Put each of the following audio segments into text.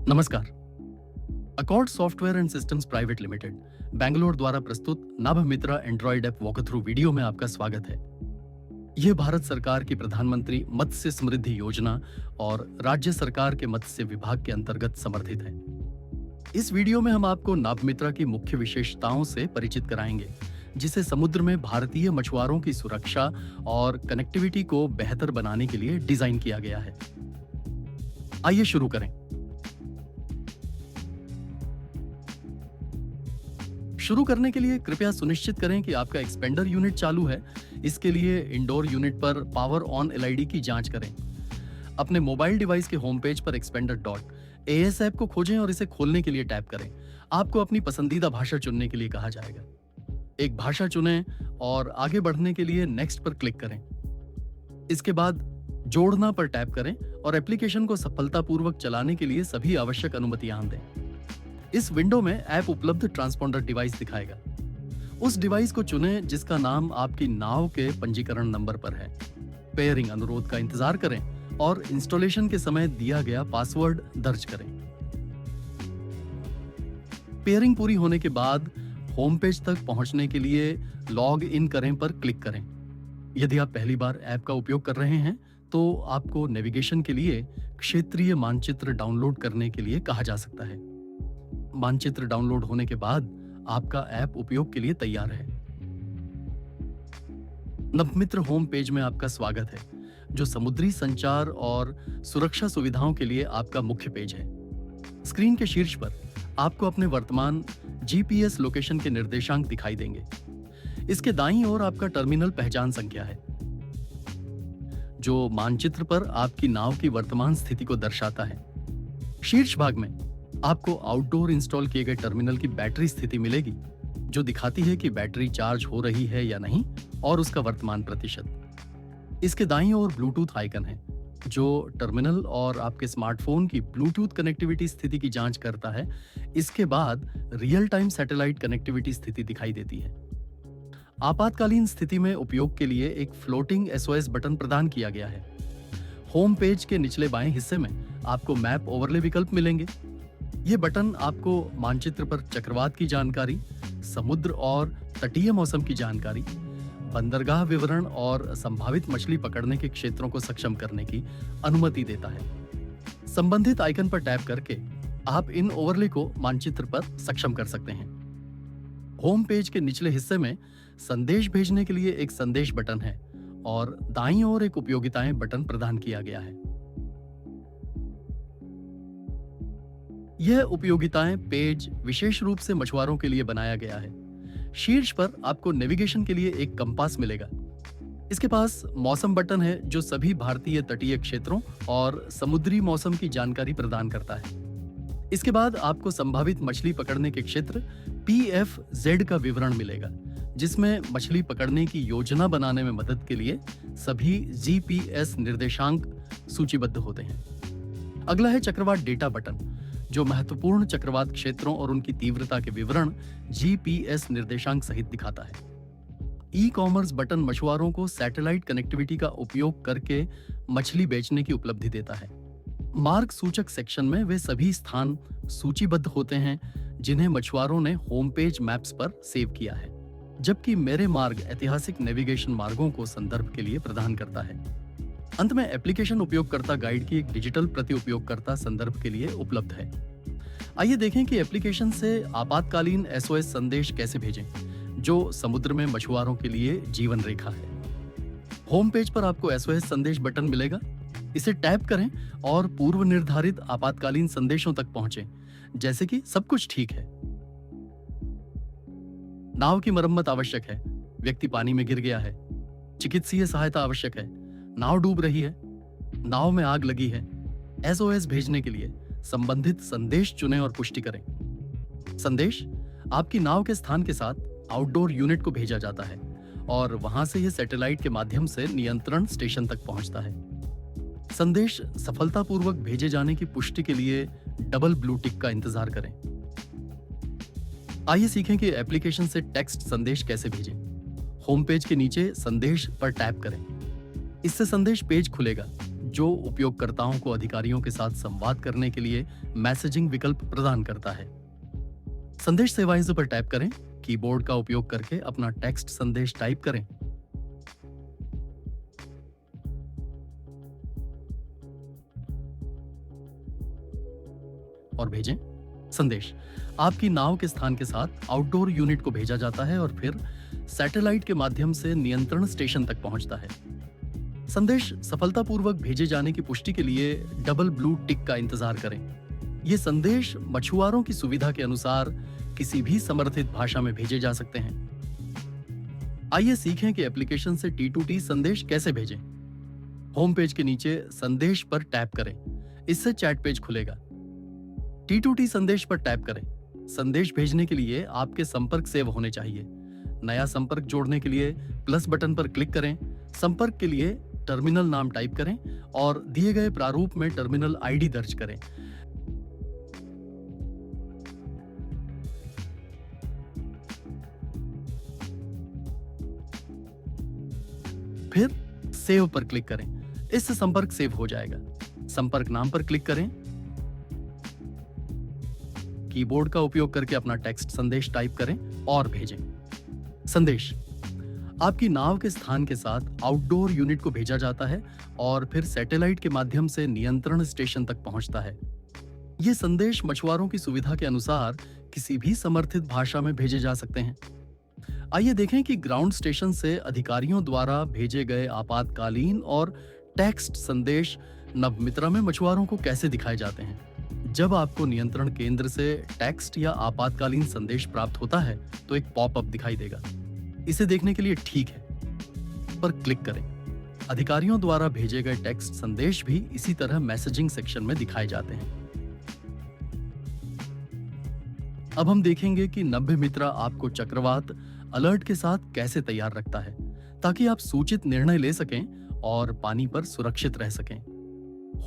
नमस्कार। Accord software and systems private limited Bangalore द्वारा प्रस्तुत नभ मित्रा एंड्रॉइड ऐप वॉकथ्रू वीडियो में आपका स्वागत है। यह भारत सरकार की प्रधानमंत्री मत्स्य समृद्धि योजना और राज्य सरकार के मत्स्य विभाग के अंतर्गत समर्थित है। इस वीडियो में हम आपको नभ मित्रा की मुख्य विशेषताओं से परिचित कराएंगे, जिसे समुद्र में भारतीय मछुआरों की सुरक्षा और कनेक्टिविटी को बेहतर बनाने के लिए डिजाइन किया गया है। आइए शुरू करें। शुरू करने के लिए कृपया सुनिश्चित करें कि आपका एक्सपेंडर यूनिट चालू है। इसके लिए इंडोर यूनिट पर पावर ऑन एलईडी की जांच करें। अपने मोबाइल डिवाइस के होम पेज पर expander.as ऐप को खोजें और इसे खोलने के लिए टैप करें। आपको अपनी पसंदीदा भाषा चुनने के लिए कहा जाएगा। एक भाषा चुनें और आगे बढ़ने के लिए नेक्स्ट पर क्लिक करें। इसके बाद जोड़ना पर टैप करें और एप्लीकेशन को सफलतापूर्वक चलाने के लिए सभी आवश्यक अनुमतियां दें। इस विंडो में ऐप उपलब्ध ट्रांसपॉन्डर डिवाइस दिखाएगा। उस डिवाइस को चुनें जिसका नाम आपकी नाव के पंजीकरण नंबर पर है। पेयरिंग अनुरोध का इंतजार करें और इंस्टॉलेशन के समय दिया गया पासवर्ड दर्ज करें। पेयरिंग पूरी होने के बाद होम पेज तक पहुंचने के लिए लॉग इन करें पर क्लिक करें। यदि आप पहली बार ऐप का उपयोग कर रहे हैं तो आपको नेविगेशन के लिए क्षेत्रीय मानचित्र डाउनलोड करने के लिए कहा जा सकता है। मानचित्र डाउनलोड होने के बाद आपका ऐप उपयोग के लिए तैयार है। नभमित्र होम पेज में आपका स्वागत है, जो समुद्री संचार और सुरक्षा सुविधाओं के लिए आपका मुख्य पेज है। स्क्रीन के शीर्ष पर आपको अपने वर्तमान जीपीएस लोकेशन के निर्देशांक दिखाई देंगे। इसके दाईं ओर आपका टर्मिनल पहचान संख्या है, जो मानचित्र पर आपकी नाव की वर्तमान स्थिति को दर्शाता है। शीर्ष भाग में आपको आउटडोर इंस्टॉल किए गए टर्मिनल की बैटरी स्थिति मिलेगी, जो दिखाती है कि बैटरी चार्ज हो रही है या नहीं और उसका वर्तमान प्रतिशत। इसके दाईं ओर ब्लूटूथ आइकन है, जो टर्मिनल और आपके स्मार्टफोन की ब्लूटूथ कनेक्टिविटी स्थिति की जांच करता है। इसके बाद रियल टाइम सैटेलाइट कनेक्टिविटी स्थिति दिखाई देती है। आपातकालीन स्थिति में उपयोग के लिए एक फ्लोटिंग एसओएस बटन प्रदान किया गया है। होम पेज के निचले बाएं हिस्से में आपको मैप ओवरले विकल्प मिलेंगे। ये बटन आपको मानचित्र पर चक्रवात की जानकारी, समुद्र और तटीय मौसम की जानकारी, बंदरगाह विवरण और संभावित मछली पकड़ने के क्षेत्रों को सक्षम करने की अनुमति देता है। संबंधित आइकन पर टैप करके आप इन ओवरले को मानचित्र पर सक्षम कर सकते हैं। होम पेज के निचले हिस्से में संदेश भेजने के लिए एक संदेश बटन है और दाईं ओर एक उपयोगिताएं बटन प्रदान किया गया है। यह उपयोगिताएं पेज विशेष रूप से मछुआरों के लिए बनाया गया है। शीर्ष पर आपको नेविगेशन के लिए एक कंपास मिलेगा। इसके पास मौसम बटन है, जो सभी भारतीय तटीय क्षेत्रों और समुद्री मौसम की जानकारी प्रदान करता है। इसके बाद आपको संभावित मछली पकड़ने के क्षेत्र PFZ का विवरण मिलेगा, जिसमें मछली पकड़ने की योजना बनाने में मदद के लिए सभी GPS निर्देशांक सूचीबद्ध होते हैं। अगला है चक्रवात डेटा बटन, जो महत्वपूर्ण चक्रवात क्षेत्रों और उनकी तीव्रता के विवरण GPS निर्देशांक सहित दिखाता है। ई-कॉमर्स बटन मछुआरों को सैटेलाइट कनेक्टिविटी का उपयोग करके मछली बेचने की उपलब्धि देता है। मार्ग सूचक सेक्शन में वे सभी स्थान सूचीबद्ध होते हैं जिन्हें मछुआरों ने होम पेज मैप्स पर सेव किया है, जबकि मेरे मार्ग ऐतिहासिक नेविगेशन मार्गों को संदर्भ के लिए प्रदान करता है। अंत में एप्लीकेशन उपयोगकर्ता गाइड की एक डिजिटल प्रति उपयोगकर्ता संदर्भ के लिए उपलब्ध है। आइए देखें कि एप्लीकेशन से आपातकालीन एसओएस संदेश कैसे भेजें, जो समुद्र में मछुआरों के लिए जीवन रेखा है। होम पेज पर आपको एसओएस संदेश बटन मिलेगा। इसे टैप करें और पूर्व निर्धारित आपातकालीन संदेशों तक पहुंचें, जैसे कि सब कुछ ठीक है, नाव की मरम्मत आवश्यक है, व्यक्ति पानी में गिर गया है, चिकित्सीय सहायता आवश्यक है, नाव डूब रही है, नाव में आग लगी है। एसओएस भेजने के लिए संबंधित संदेश चुनें और पुष्टि करें। संदेश आपकी नाव के स्थान के साथ आउटडोर यूनिट को भेजा जाता है और वहां से यह सैटेलाइट के माध्यम से नियंत्रण स्टेशन तक पहुंचता है। संदेश सफलतापूर्वक भेजे जाने की पुष्टि के लिए डबल ब्लू टिक का इंतजार करें। आइए सीखें कि एप्लीकेशन से टेक्स्ट संदेश कैसे भेजें। होम पेज के नीचे संदेश पर टैप करें। इससे संदेश पेज खुलेगा, जो उपयोगकर्ताओं को अधिकारियों के साथ संवाद करने के लिए मैसेजिंग विकल्प प्रदान करता है। संदेश सेवाएं पर टैप करें। कीबोर्ड का उपयोग करके अपना टेक्स्ट संदेश टाइप करें। और भेजें। संदेश आपकी नाव के स्थान के साथ आउटडोर यूनिट को भेजा जाता है और फिर सैटेलाइट के माध्यम से नियंत्रण स्टेशन तक पहुंचता है। संदेश सफलतापूर्वक भेजे जाने की पुष्टि के लिए डबल ब्लू टिक का इंतजार करें। ये संदेश मछुआरों की सुविधा के अनुसार किसी भी समर्थित भाषा में भेजे जा सकते हैं। आइए सीखें कि एप्लीकेशन से T2T संदेश कैसे भेजें। होम पेज के नीचे संदेश पर टैप करें। इससे चैट पेज खुलेगा। T2T संदेश पर टैप करें। संदेश भेजने के लिए आपके संपर्क सेव होने चाहिए। नया संपर्क जोड़ने के लिए प्लस बटन पर क्लिक करें। संपर्क के लिए टर्मिनल नाम टाइप करें और दिए गए प्रारूप में टर्मिनल आईडी दर्ज करें। फिर सेव पर क्लिक करें। इससे संपर्क सेव हो जाएगा। संपर्क नाम पर क्लिक करें। कीबोर्ड का उपयोग करके अपना टेक्स्ट संदेश टाइप करें और भेजें। संदेश आपकी नाव के स्थान के साथ आउटडोर यूनिट को भेजा जाता है और फिर सैटेलाइट के माध्यम से नियंत्रण स्टेशन तक पहुंचता है। ये संदेश मछुआरों की सुविधा के अनुसार किसी भी समर्थित भाषा में भेजे जा सकते हैं। आइए देखें कि ग्राउंड स्टेशन से अधिकारियों द्वारा भेजे गए आपातकालीन और टेक्स्ट संदेश नवमित्रा में मछुआरों को कैसे दिखाए जाते हैं। जब आपको नियंत्रण केंद्र से टेक्स्ट या आपातकालीन संदेश प्राप्त होता है तो एक पॉपअप दिखाई देगा। इसे देखने के लिए ठीक है पर क्लिक करें। अधिकारियों द्वारा भेजे गए टेक्स्ट संदेश भी इसी तरह मैसेजिंग सेक्शन में दिखाए जाते हैं। अब हम देखेंगे कि नभ्यमित्रा आपको चक्रवात अलर्ट के साथ कैसे तैयार रखता है ताकि आप सूचित निर्णय ले सकें और पानी पर सुरक्षित रह सकें।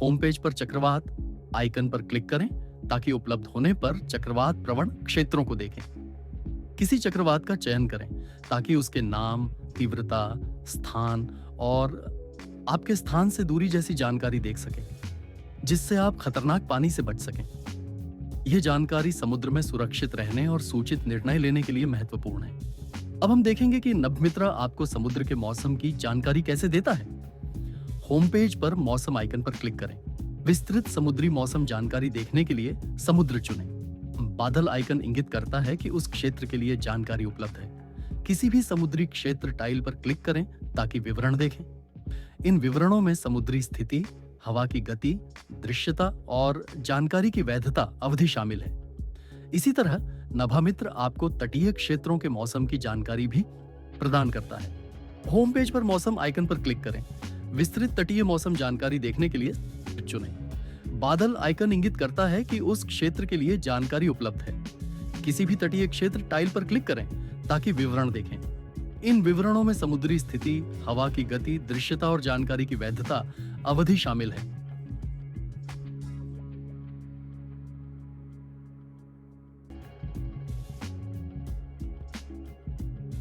होम पेज पर चक्रवात आइकन पर क्लिक करें ताकि उपलब्ध होने पर चक्रवात प्रवण क्षेत्रों को देखें। किसी चक्रवात का चयन करें ताकि उसके नाम, तीव्रता, स्थान और आपके स्थान से दूरी जैसी जानकारी देख सकें, जिससे आप खतरनाक पानी से बच सकें। यह जानकारी समुद्र में सुरक्षित रहने और सूचित निर्णय लेने के लिए महत्वपूर्ण है। अब हम देखेंगे कि नभ्यमित्रा आपको समुद्र के मौसम की जानकारी कैसे देता है। होम पेज पर मौसम आइकन पर क्लिक करें। विस्तृत समुद्री मौसम जानकारी देखने के लिए समुद्र चुनें। बादल आइकन इंगित करता है कि उस क्षेत्र के लिए जानकारी उपलब्ध है। किसी भी समुद्री क्षेत्र टाइल पर क्लिक करें ताकि विवरण देखें। इन विवरणों में समुद्री स्थिति, हवा की गति, दृश्यता और जानकारी की वैधता अवधि शामिल है। इसी तरह नभामित्र आपको तटीय क्षेत्रों के मौसम की जानकारी भी प्रदान करता है। होम पेज पर मौसम आइकन पर क्लिक करें। विस्तृत तटीय मौसम जानकारी देखने के लिए चुनें। बादल आइकन इंगित करता है कि उस क्षेत्र के लिए जानकारी उपलब्ध है। किसी भी तटीय क्षेत्र टाइल पर क्लिक करें ताकि विवरण देखें। इन विवरणों में समुद्री स्थिति, हवा की गति, दृश्यता और जानकारी की वैधता अवधि शामिल है।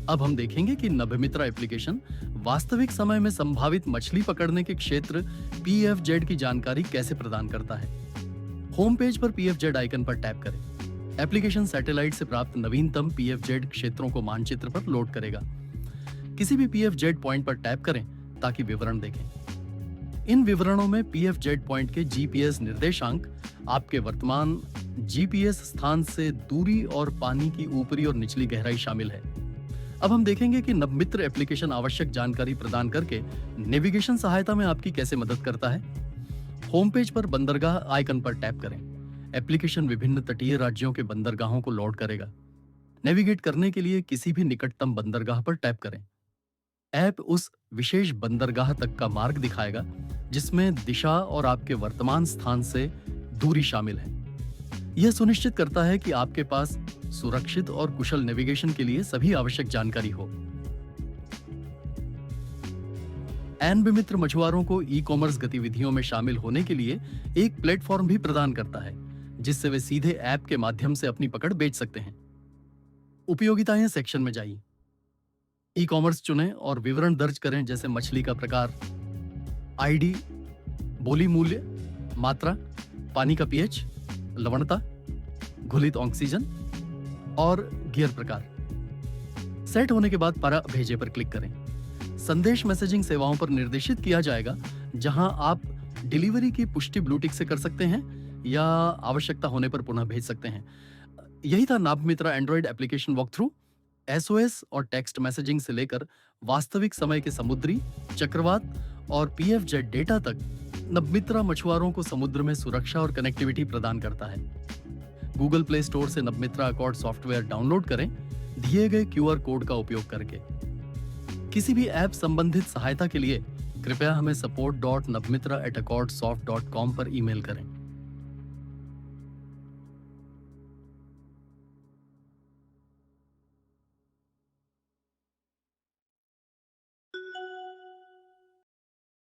अब हम देखेंगे कि नभ्यमित्रा एप्लीकेशन वास्तविक समय में संभावित मछली पकड़ने के क्षेत्र PFZ की जानकारी कैसे प्रदान करता है। होम पेज पर PFZ आइकन पर टैप करें। एप्लीकेशन सैटेलाइट से प्राप्त नवीनतम PFZ क्षेत्रों को मानचित्र पर लोड करेगा। किसी भी PFZ पॉइंट पर टैप करें ताकि विवरण देखें। इन विवरणों में PFZ पॉइंट के GPS निर्देशांक, आपके वर्तमान GPS स्थान से दूरी और पानी की ऊपरी और निचली गहराई शामिल है। अब हम देखेंगे कि नभ्यमित्र एप्लीकेशन आवश्यक जानकारी प्रदान करके नेविगेशन सहायता में आपकी कैसे मदद करता है। होम पेज पर बंदरगाह आइकन पर टैप करें। एप्लीकेशन विभिन्न तटीय राज्यों के बंदरगाहों को लोड करेगा। नेविगेट करने के लिए किसी भी निकटतम बंदरगाह पर टैप करें। ऐप उस विशेष बंदरगाह तक का मार्ग दिखाएगा जिसमें दिशा और आपके वर्तमान स्थान से दूरी शामिल है। यह सुनिश्चित करता है कि आपके पास सुरक्षित और कुशल नेविगेशन के लिए सभी आवश्यक जानकारी हो। नभ्यमित्र मछुआरों को ई-कॉमर्स गतिविधियों में शामिल होने के लिए एक प्लेटफॉर्म भी प्रदान करता है जिससे वे सीधे ऐप के माध्यम से अपनी पकड़ बेच सकते हैं। उपयोगिताएं सेक्शन में जाइए। ई-कॉमर्स चुनें और विवरण दर्ज करें जैसे मछली का प्रकार, आईडी, बोली मूल्य, मात्रा, पानी का पीएच, लवणता, घुलित ऑक्सीजन और गियर प्रकार। सेट होने के बाद पारा भेजे पर क्लिक करें। संदेश मैसेजिंग सेवाओं पर निर्देशित किया जाएगा, जहां आप डिलीवरी की पुष्टि ब्लूटिक से कर सकते हैं या आवश्यकता होने पर पुनः भेज सकते हैं। यही था नाभमित्रा android application walk through. SOS और टेक्स्ट मैसेजिंग से लेकर वास्तविक समय के समुद्री, चक्रवात और पीएफजेड डेटा तक नभमित्रा मछुआरों को समुद्र में सुरक्षा और कनेक्टिविटी प्रदान करता है। गूगल प्ले स्टोर से नभमित्रा अकॉर्ड सॉफ्टवेयर डाउनलोड करें, दिए गए क्यूआर कोड का उपयोग करके। किसी भी ऐप संबंधित सहायता के लिए कृपया हमें support.navmitra@accordsoft.com पर ईमेल करें।